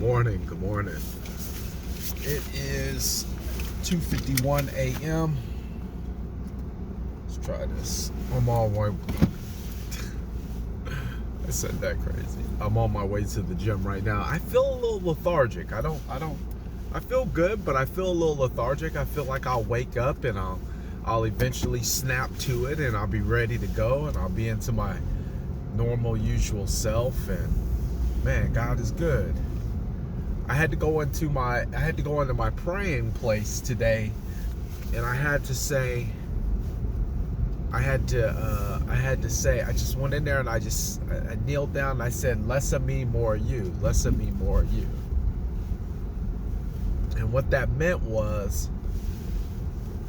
morning. Good morning. It is 2:51 a.m. Let's try this. I'm on my I said that crazy. I'm on my way to the gym right now. I feel a little lethargic. I feel good, but I feel a little lethargic. I feel like I'll wake up and I'll eventually snap to it and I'll be ready to go and I'll be into my normal usual self. And man, God is good. I had to go into my praying place today, and I had to say I just went in there and I kneeled down and I said, less of me, more of you. Less of me, more of you. And what that meant was,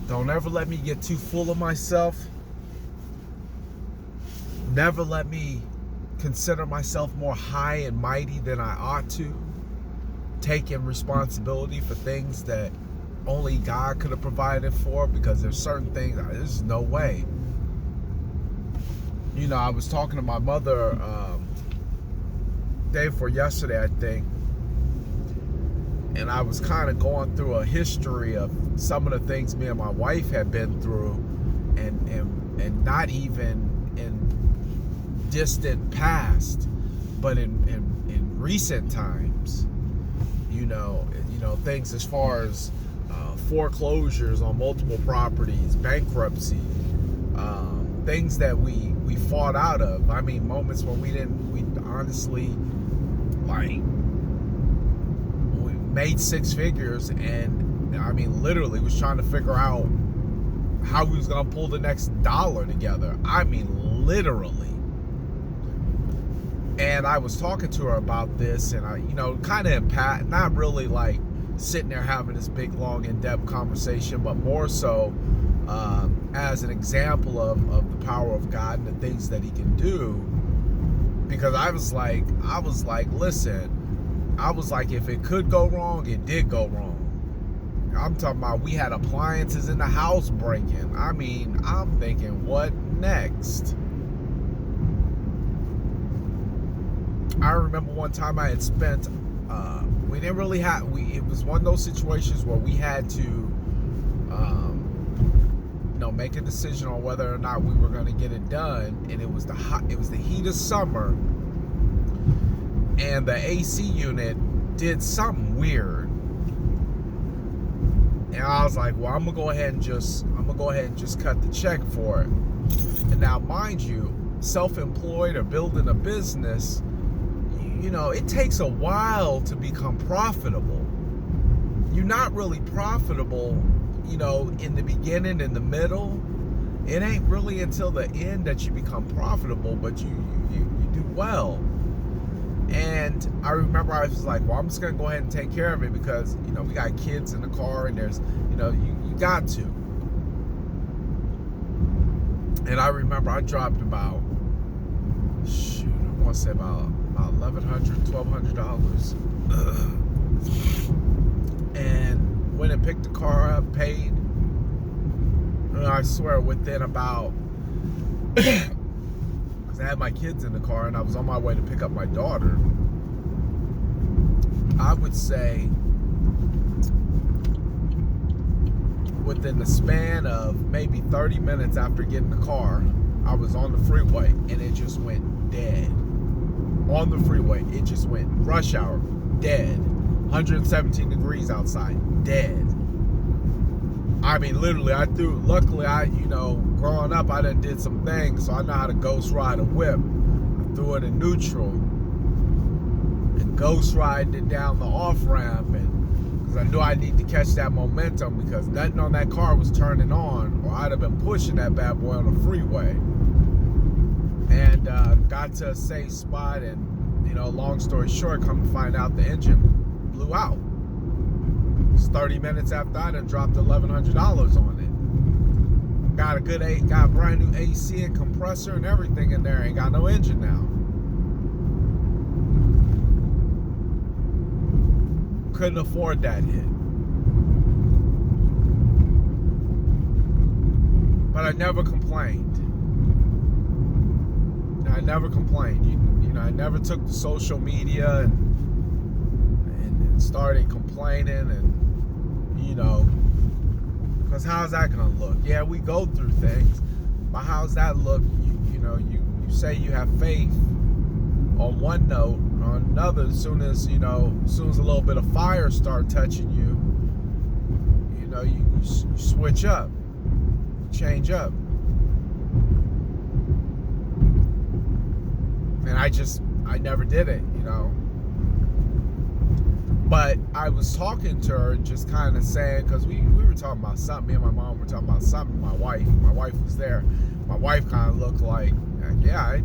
don't ever let me get too full of myself. Never let me consider myself more high and mighty than I ought to. Taking responsibility for things that only God could have provided for, because there's certain things, there's no way. You know, I was talking to my mother day before yesterday, I think, and I was kind of going through a history of some of the things me and my wife had been through, and not even in distant past, but in recent times. You know, things as far as foreclosures on multiple properties, bankruptcy, things that we fought out of. I mean, moments when we honestly, like, we made six figures, and I mean, literally was trying to figure out how we was gonna pull the next dollar together. I mean, literally. And I was talking to her about this, and I, kind of not really like sitting there having this big, long, in-depth conversation, but more so as an example of the power of God and the things that He can do. Because I was like, listen, if it could go wrong, it did go wrong. I'm talking about we had appliances in the house breaking. I mean, I'm thinking, what next? I remember one time I had spent, we didn't really have, it was one of those situations where we had to, make a decision on whether or not we were going to get it done. And it was the heat of summer, and the AC unit did something weird. And I was like, well, I'm going to go ahead and just cut the check for it. And now, mind you, self-employed or building a business, it takes a while to become profitable. You're not really profitable, in the beginning, in the middle. It ain't really until the end that you become profitable, but you do well. And I remember I was like, well, I'm just going to go ahead and take care of it because, we got kids in the car, and there's, you got to. And I remember I dropped about, I want to say about $1,100, $1,200, and went and picked the car up, paid. And I swear, within about, because I had my kids in the car and I was on my way to pick up my daughter, I would say within the span of maybe 30 minutes after getting the car, I was on the freeway and it just went dead. On the freeway, it just went rush hour, dead. 117 degrees outside, dead. I mean, literally, luckily, growing up, I done did some things, so I know how to ghost ride a whip. I threw it in neutral and ghost riding it down the off-ramp, and because I knew I need to catch that momentum, because nothing on that car was turning on, or I'd have been pushing that bad boy on the freeway. And got to a safe spot, and long story short, come to find out the engine blew out. It's 30 minutes after I done dropped $1,100 on it. Got a brand new AC and compressor and everything in there. Ain't got no engine now. Couldn't afford that hit. But I never complained. I never complained. I never took to social media and started complaining and, you know, because how's that going to look? Yeah, we go through things, but how's that look? You know, you say you have faith on one note, on another, as soon as a little bit of fire start touching you, you switch up, change up. And I never did it, But I was talking to her, just kind of saying, because we were talking about something. Me and my mom were talking about something. My wife was there. My wife kind of looked like, yeah,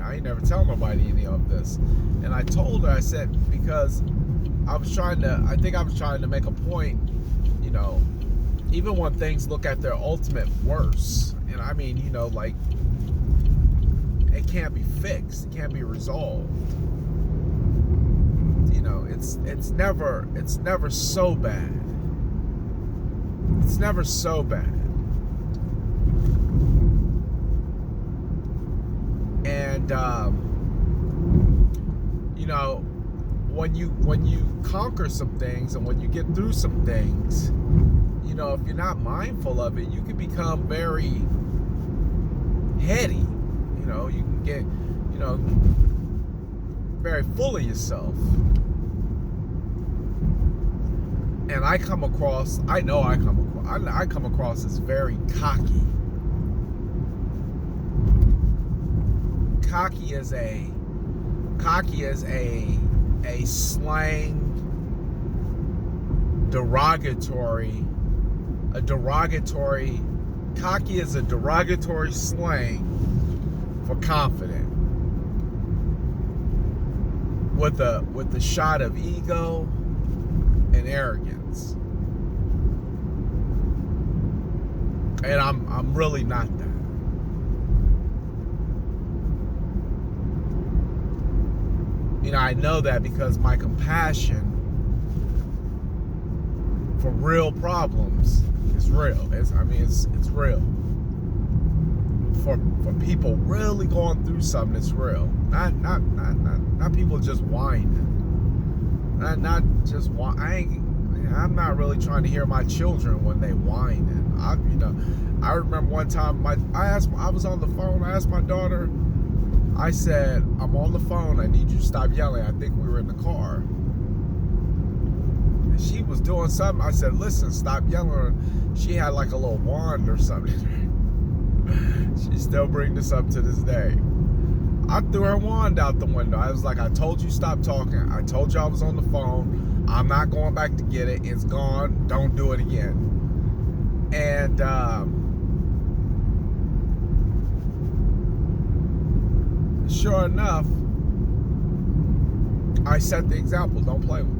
I ain't never tell nobody any of this. And I told her, I said, because I was trying to make a point, even when things look at their ultimate worst, and I mean, like, it can't be fixed, it can't be resolved. It's never so bad. It's never so bad. And when you conquer some things and when you get through some things, if you're not mindful of it, you can become very heady. You can get, very full of yourself. And I come across as very cocky. Cocky is a slang cocky is a derogatory slang for confident, with a shot of ego and arrogance. And I'm really not that. I know that because my compassion for real problems is real. It's real. For people really going through something, it's real. Not people just whining. Not just whining. I'm not really trying to hear my children when they whining. I remember one time I was on the phone. I asked my daughter. I said, I'm on the phone. I need you to stop yelling. I think we were in the car. And she was doing something. I said, listen, stop yelling. She had like a little wand or something. She still brings this up to this day. I threw her wand out the window. I was like, I told you stop talking. I told you I was on the phone. I'm not going back to get it. It's gone. Don't do it again. And sure enough, I set the example. Don't play with me.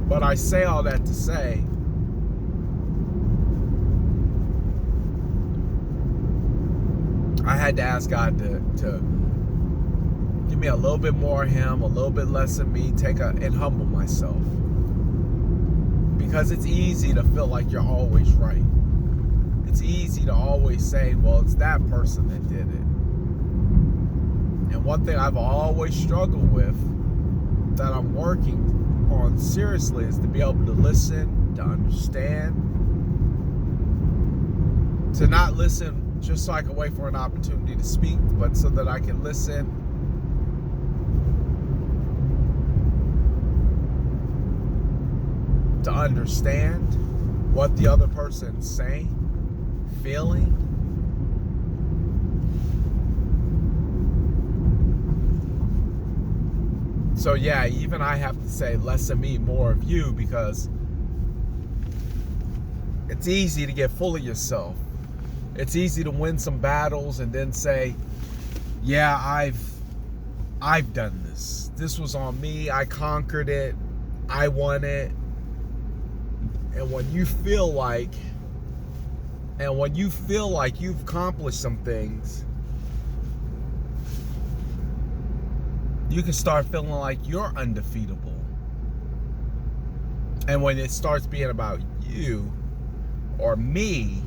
But I say all that to say, I had to ask God to give me a little bit more of Him, a little bit less of me, and humble myself. Because it's easy to feel like you're always right. It's easy to always say, well, it's that person that did it. And one thing I've always struggled with, that I'm working on seriously, is to be able to listen, to understand, to not listen just so I can wait for an opportunity to speak, but so that I can listen to understand what the other person's saying, feeling. So yeah, even I have to say less of me, more of you, because it's easy to get full of yourself. It's easy to win some battles and then say, yeah, I've done this. This was on me. I conquered it. I won it. And when you feel like you've accomplished some things, you can start feeling like you're undefeatable. And when it starts being about you or me,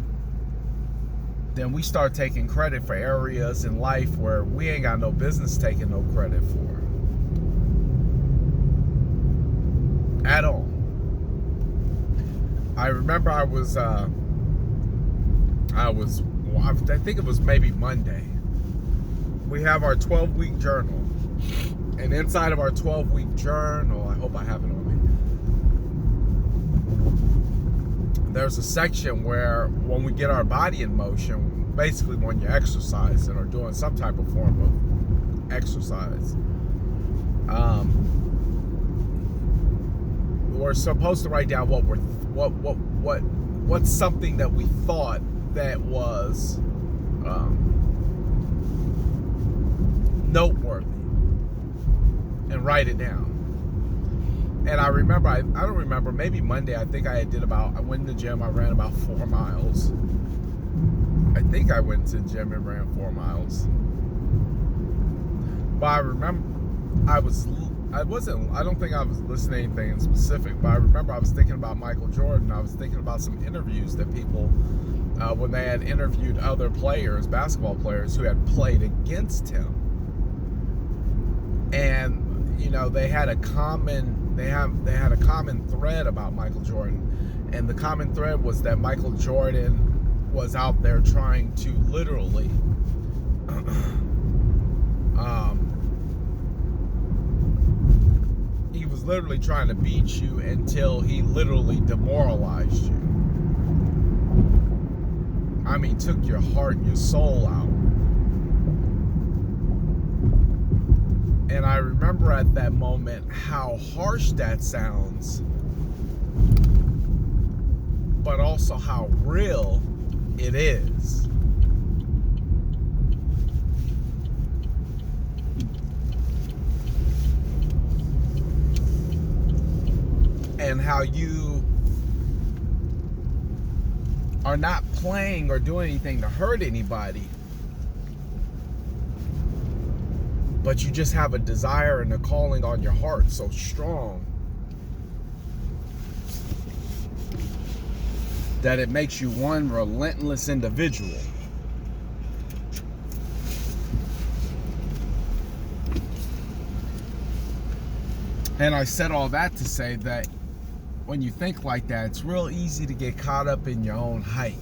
then we start taking credit for areas in life where we ain't got no business taking no credit for. at all. I remember I think it was maybe Monday. We have our 12-week journal. And inside of our 12-week journal, I hope I have it on me, there's a section where when we get our body in motion, basically when you're exercising or doing some type of form of exercise, we're supposed to write down what's something that we thought that was noteworthy, and write it down. And I remember, I don't remember, maybe Monday, I think I went to the gym, I ran about 4 miles. I think I went to the gym and ran 4 miles. But I remember, I don't think I was listening to anything in specific, but I remember I was thinking about Michael Jordan. I was thinking about some interviews that people, when they had interviewed other players, basketball players who had played against him. And they had a common thread about Michael Jordan, and the common thread was that Michael Jordan was out there trying to literally he was literally trying to beat you until he literally demoralized you. I mean, took your heart and your soul out. And I remember at that moment how harsh that sounds, but also how real it is. And how you are not playing or doing anything to hurt anybody, but you just have a desire and a calling on your heart so strong that it makes you one relentless individual. And I said all that to say that when you think like that, it's real easy to get caught up in your own hype.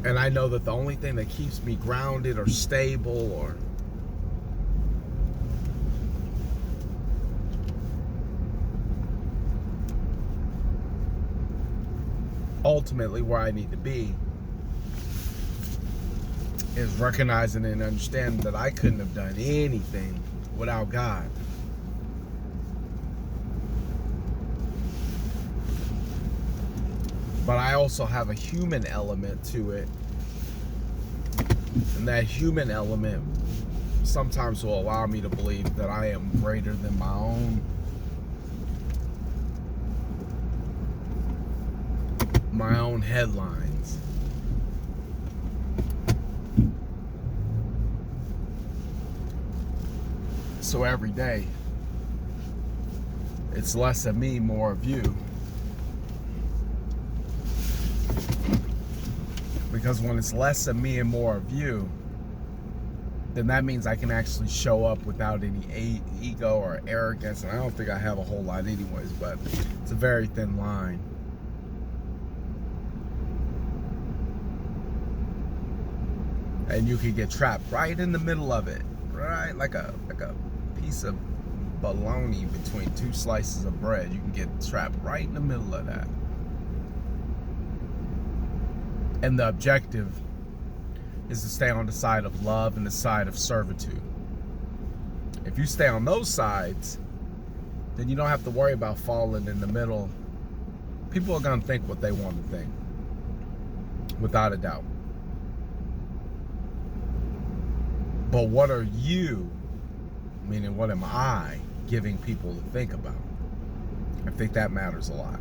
And I know that the only thing that keeps me grounded or stable or ultimately where I need to be is recognizing and understanding that I couldn't have done anything without God. But I also have a human element to it. And that human element sometimes will allow me to believe that I am greater than my own headlines. So every day, it's less of me, more of you. Because when it's less of me and more of you, then that means I can actually show up without any ego or arrogance. And I don't think I have a whole lot anyways, but it's a very thin line. And you can get trapped right in the middle of it, right? Like a piece of bologna between two slices of bread. You can get trapped right in the middle of that. And the objective is to stay on the side of love and the side of servitude. If you stay on those sides, then you don't have to worry about falling in the middle. People are going to think what they want to think, without a doubt. But what are you, meaning what am I, giving people to think about? I think that matters a lot.